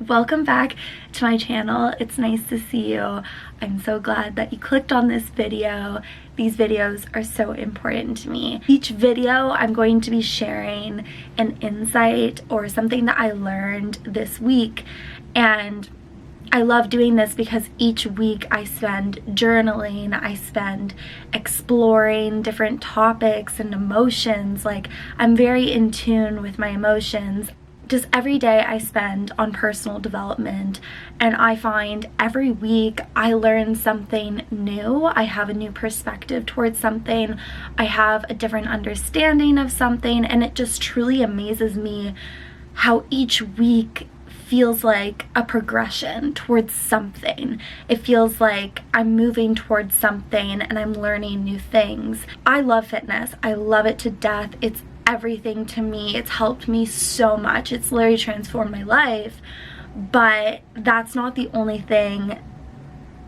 Welcome back to my channel. It's nice to see you. I'm so glad that you clicked on this video. These videos are so important to me. Each video I'm going to be sharing an insight or something that I learned this week, and I love doing this because each week I spend journaling, I spend exploring different topics and emotions. Like, I'm very in tune with my emotions. Just every day I spend on personal development, and I find every week I learn something new. I have a new perspective towards something. I have a different understanding of something, and it just truly amazes me how each week feels like a progression towards something. It feels like I'm moving towards something and I'm learning new things. I love fitness. I love it to death. It's everything to me. It's helped me so much. It's literally transformed my life. But that's not the only thing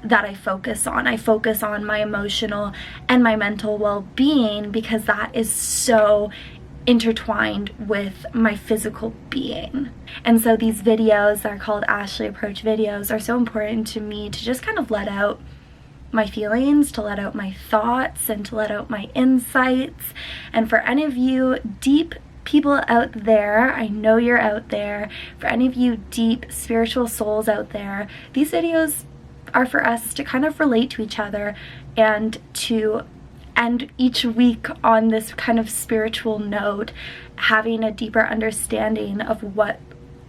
that I focus on. I focus on my emotional and my mental well-being because that is so intertwined with my physical being. And so these videos that are called Ashley Approach videos are so important to me to just kind of let out my feelings, to let out my thoughts, and to let out my insights. And for any of you deep people out there, I know you're out there, for any of you deep spiritual souls out there, these videos are for us to kind of relate to each other and to end each week on this kind of spiritual note, having a deeper understanding of what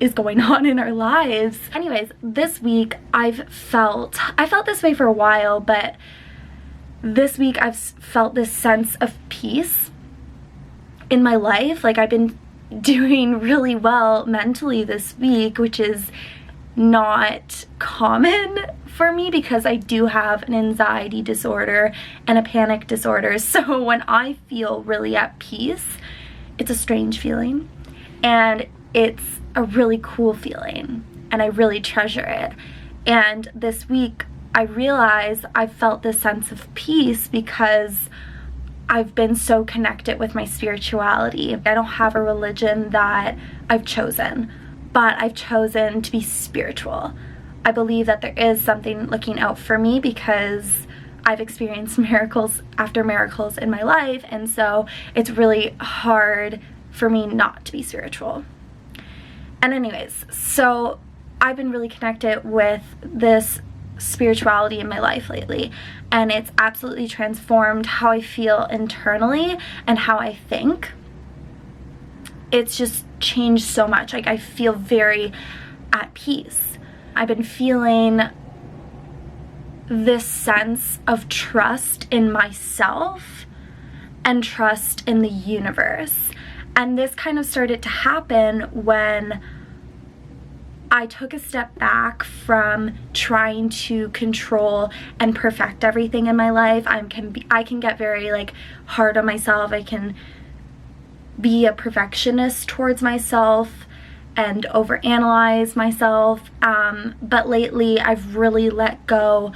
is going on in our lives. Anyways, this week I felt this way for a while, but this week I've felt this sense of peace in my life. Like, I've been doing really well mentally this week, which is not common for me because I do have an anxiety disorder and a panic disorder. So when I feel really at peace, it's a strange feeling, and it's a really cool feeling, and I really treasure it. And this week I realized I felt this sense of peace because I've been so connected with my spirituality. I don't have a religion that I've chosen, but I've chosen to be spiritual. I believe that there is something looking out for me because I've experienced miracles after miracles in my life, and so it's really hard for me not to be spiritual. And anyways, so I've been really connected with this spirituality in my life lately, and it's absolutely transformed how I feel internally and how I think. It's just changed so much. Like, I feel very at peace. I've been feeling this sense of trust in myself and trust in the universe. And this kind of started to happen when I took a step back from trying to control and perfect everything in my life. I can get very hard on myself. I can be a perfectionist towards myself and overanalyze myself. But lately I've really let go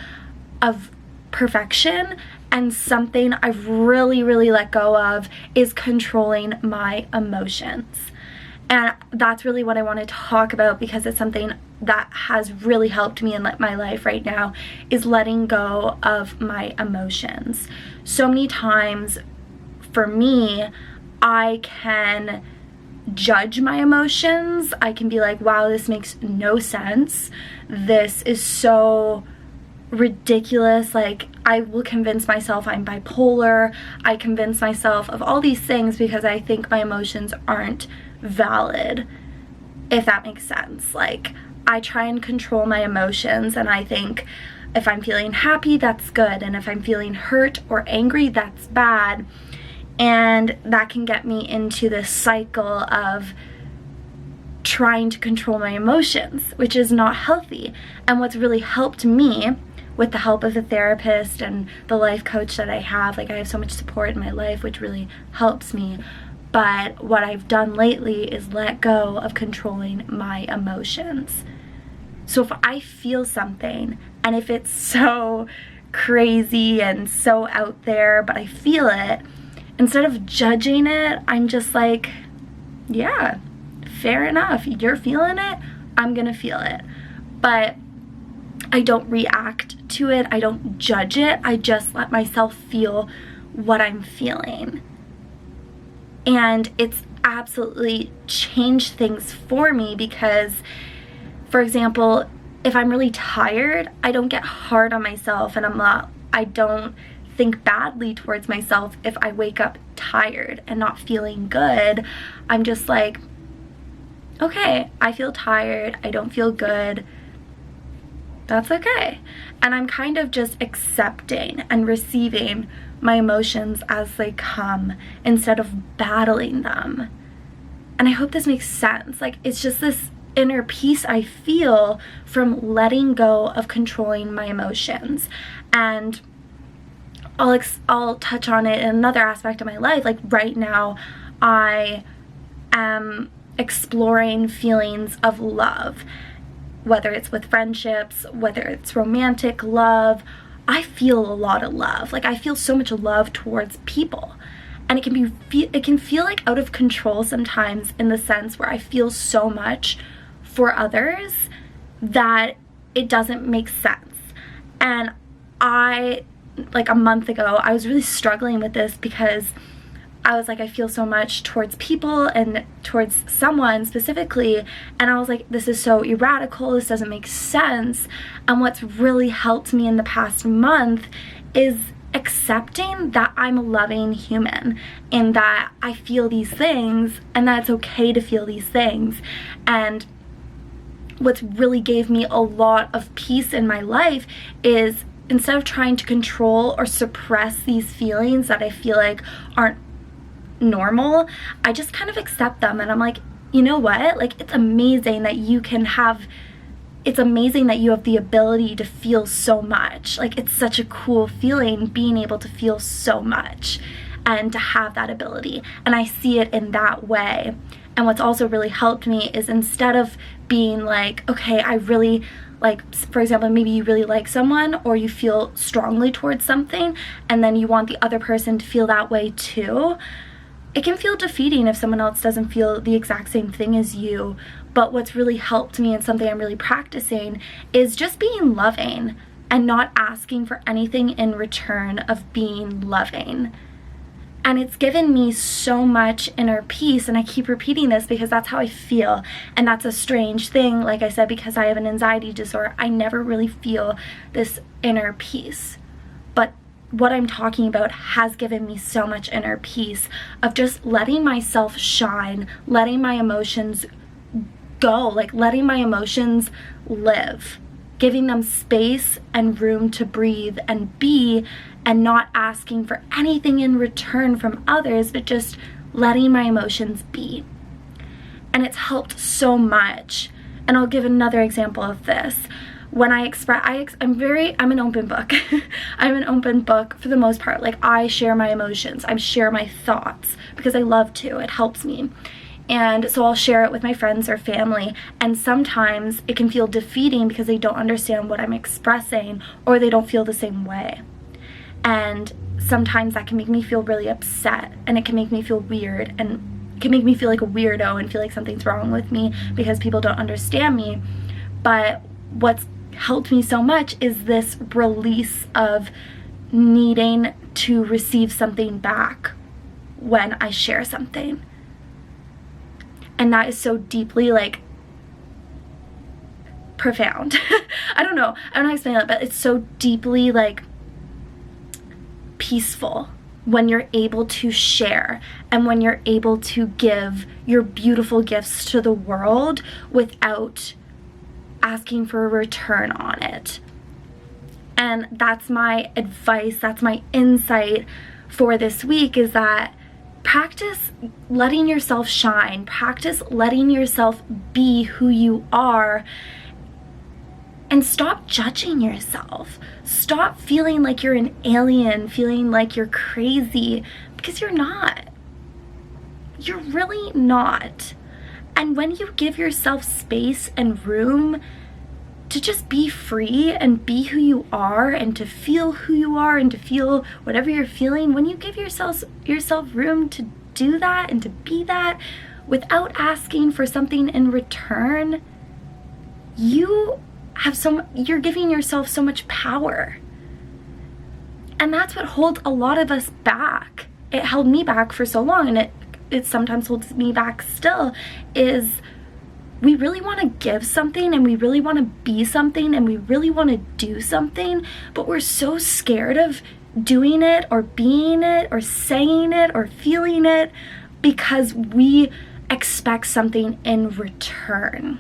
of perfection, and something I've really let go of is controlling my emotions. And that's really what I want to talk about because it's something that has really helped me in my life right now, is letting go of my emotions. So many times for me, I can judge my emotions. I can be like, wow, this makes no sense. This is so ridiculous. Like, I will convince myself I'm bipolar. I convince myself of all these things because I think my emotions aren't valid, if that makes sense. Like, I try and control my emotions, and I think if I'm feeling happy, that's good, and if I'm feeling hurt or angry, that's bad. And that can get me into this cycle of trying to control my emotions, which is not healthy. And what's really helped me, with the help of the therapist and the life coach that I have, I have so much support in my life, which really helps me. But what I've done lately is let go of controlling my emotions. So if I feel something, and if it's so crazy and so out there, but I feel it, instead of judging it, I'm just like, yeah, fair enough. You're feeling it. I'm gonna feel it. But I don't react to it. I don't judge it. I just let myself feel what I'm feeling. And it's absolutely changed things for me because, for example, if I'm really tired, I don't get hard on myself, and I don't think badly towards myself if I wake up tired and not feeling good. I'm just like, okay, I feel tired, I don't feel good, that's okay. And I'm kind of just accepting and receiving my emotions as they come instead of battling them. And I hope this makes sense. Like, it's just this inner peace I feel from letting go of controlling my emotions. And I'll touch on it in another aspect of my life. Like, right now I am exploring feelings of love, whether it's with friendships, whether it's romantic love. I feel a lot of love. Like, I feel so much love towards people. And it can feel like out of control sometimes, in the sense where I feel so much for others that it doesn't make sense. And like a month ago, I was really struggling with this because I was like, I feel so much towards people and towards someone specifically, and I was like, this is so erradical, this doesn't make sense. And what's really helped me in the past month is accepting that I'm a loving human and that I feel these things and that it's okay to feel these things. And what's really gave me a lot of peace in my life is, instead of trying to control or suppress these feelings that I feel like aren't normal, I just kind of accept them. And I'm like, you know what? Like, it's amazing that you have the ability to feel so much. Like, it's such a cool feeling being able to feel so much and to have that ability. And I see it in that way. And what's also really helped me is, instead of being like, okay, I really, like, for example, maybe you really like someone or you feel strongly towards something and then you want the other person to feel that way too. It can feel defeating if someone else doesn't feel the exact same thing as you. But what's really helped me, and something I'm really practicing, is just being loving and not asking for anything in return of being loving. And it's given me so much inner peace, and I keep repeating this because that's how I feel. And that's a strange thing, like I said, because I have an anxiety disorder. I never really feel this inner peace. But what I'm talking about has given me so much inner peace of just letting myself shine, letting my emotions go, like letting my emotions live, giving them space and room to breathe and be, and not asking for anything in return from others, but just letting my emotions be. And it's helped so much. And I'll give another example of this. When I express, I'm an open book. I'm an open book for the most part. Like, I share my emotions, I share my thoughts because I love to. It helps me. And so I'll share it with my friends or family, and sometimes it can feel defeating because they don't understand what I'm expressing, or they don't feel the same way. And sometimes that can make me feel really upset, and it can make me feel weird, and can make me feel like a weirdo and feel like something's wrong with me because people don't understand me. But what's helped me so much is this release of needing to receive something back when I share something. And that is so deeply, like, profound. I don't know how to explain it, but it's so deeply, like, peaceful when you're able to share and when you're able to give your beautiful gifts to the world without asking for a return on it. And that's my advice, that's my insight for this week, is that practice letting yourself shine, practice letting yourself be who you are, and stop judging yourself. Stop feeling like you're an alien, feeling like you're crazy, because you're not. You're really not. And when you give yourself space and room to just be free and be who you are and to feel who you are and to feel whatever you're feeling, when you give yourself room to do that and to be that without asking for something in return, you're giving yourself so much power. And that's what holds a lot of us back. It held me back for so long, and it sometimes holds me back still, is we really want to give something, and we really want to be something, and we really want to do something, but we're so scared of doing it or being it or saying it or feeling it because we expect something in return.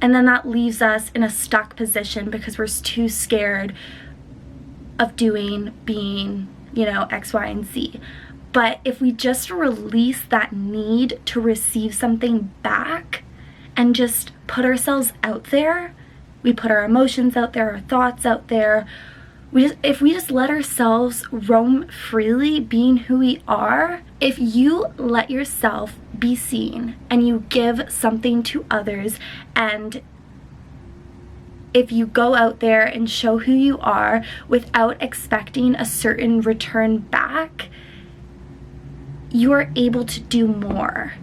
And then that leaves us in a stuck position because we're too scared of doing, being, X, Y, and Z. But if we just release that need to receive something back and just put ourselves out there, we put our emotions out there, our thoughts out there, if we just let ourselves roam freely, being who we are, if you let yourself be seen and you give something to others, and if you go out there and show who you are without expecting a certain return back, you are able to do more.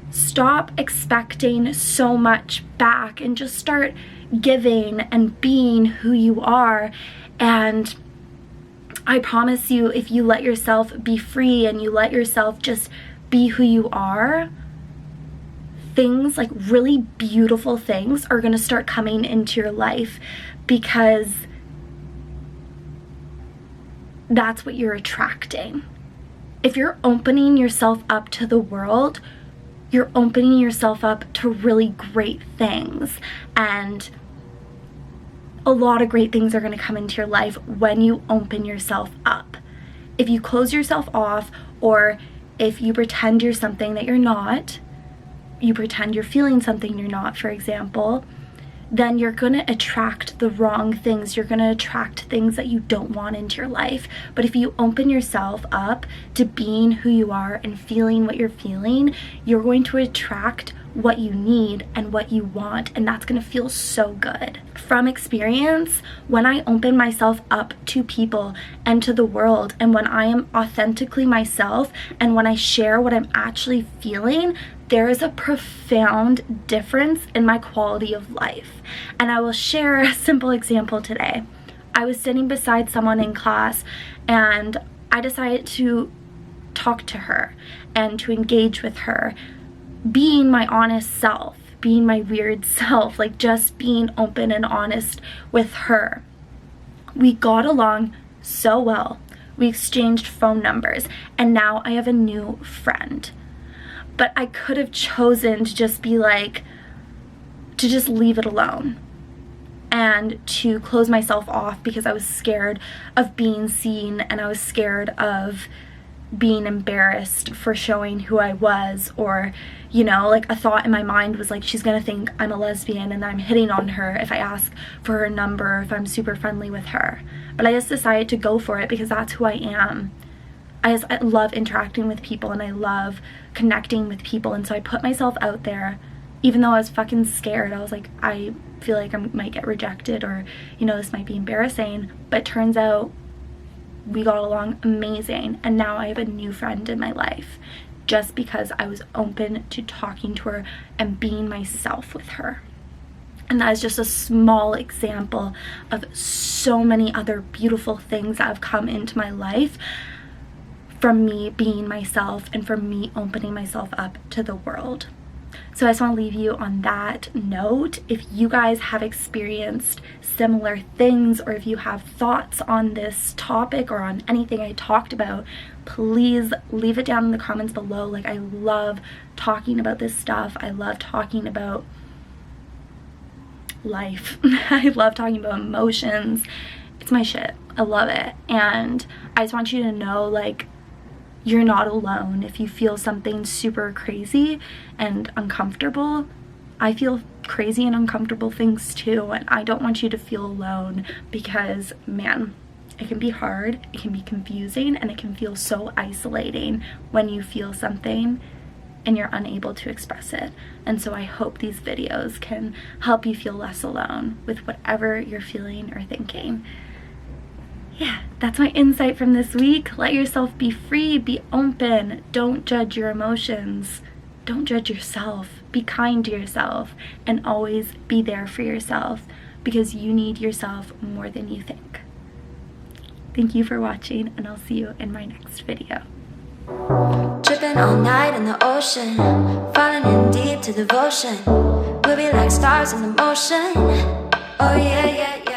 Stop expecting so much back and just start giving and being who you are. And I promise you, if you let yourself be free and you let yourself just be who you are, things, like really beautiful things, are going to start coming into your life, because that's what you're attracting. If you're opening yourself up to the world, you're opening yourself up to really great things, and a lot of great things are going to come into your life when you open yourself up. If you close yourself off, or if you pretend you're something that you're not, you pretend you're feeling something you're not, for example, then you're going to attract the wrong things. You're going to attract things that you don't want into your life. But if you open yourself up to being who you are and feeling what you're feeling, you're going to attract what you need and what you want, and that's going to feel so good. From experience, when I open myself up to people and to the world, and when I am authentically myself, and when I share what I'm actually feeling, there is a profound difference in my quality of life. And I will share a simple example today. I was sitting beside someone in class, and I decided to talk to her and to engage with her, being my honest self, being my weird self, like just being open and honest with her. We got along so well. We exchanged phone numbers, and now I have a new friend. But I could have chosen to just be like, to just leave it alone and to close myself off because I was scared of being seen, and I was scared of being embarrassed for showing who I was, or like a thought in my mind was like, she's gonna think I'm a lesbian and I'm hitting on her if I ask for her number, if I'm super friendly with her. But I just decided to go for it because that's who I am. I love interacting with people, and I love connecting with people, and so I put myself out there, even though I was fucking scared. I was like, I feel like I might get rejected, or this might be embarrassing. But turns out we got along amazing, and now I have a new friend in my life just because I was open to talking to her and being myself with her. And that is just a small example of so many other beautiful things that have come into my life from me being myself and from me opening myself up to the world. So I just want to leave you on that note. If you guys have experienced similar things, or if you have thoughts on this topic or on anything I talked about, please leave it down in the comments below. Like, I love talking about this stuff. I love talking about life. I love talking about emotions. It's my shit. I love it. And I just want you to know, like, you're not alone. If you feel something super crazy and uncomfortable, I feel crazy and uncomfortable things too, and I don't want you to feel alone, because man, it can be hard, it can be confusing, and it can feel so isolating when you feel something and you're unable to express it. And so I hope these videos can help you feel less alone with whatever you're feeling or thinking. Yeah, that's my insight from this week. Let yourself be free, be open, don't judge your emotions. don't judge yourself. Be kind to yourself and always be there for yourself because you need yourself more than you think. Thank you for watching, and I'll see you in my next video. Tripping all night in the ocean, falling in deep to devotion. We'll be like stars in the motion. Oh yeah, yeah, yeah.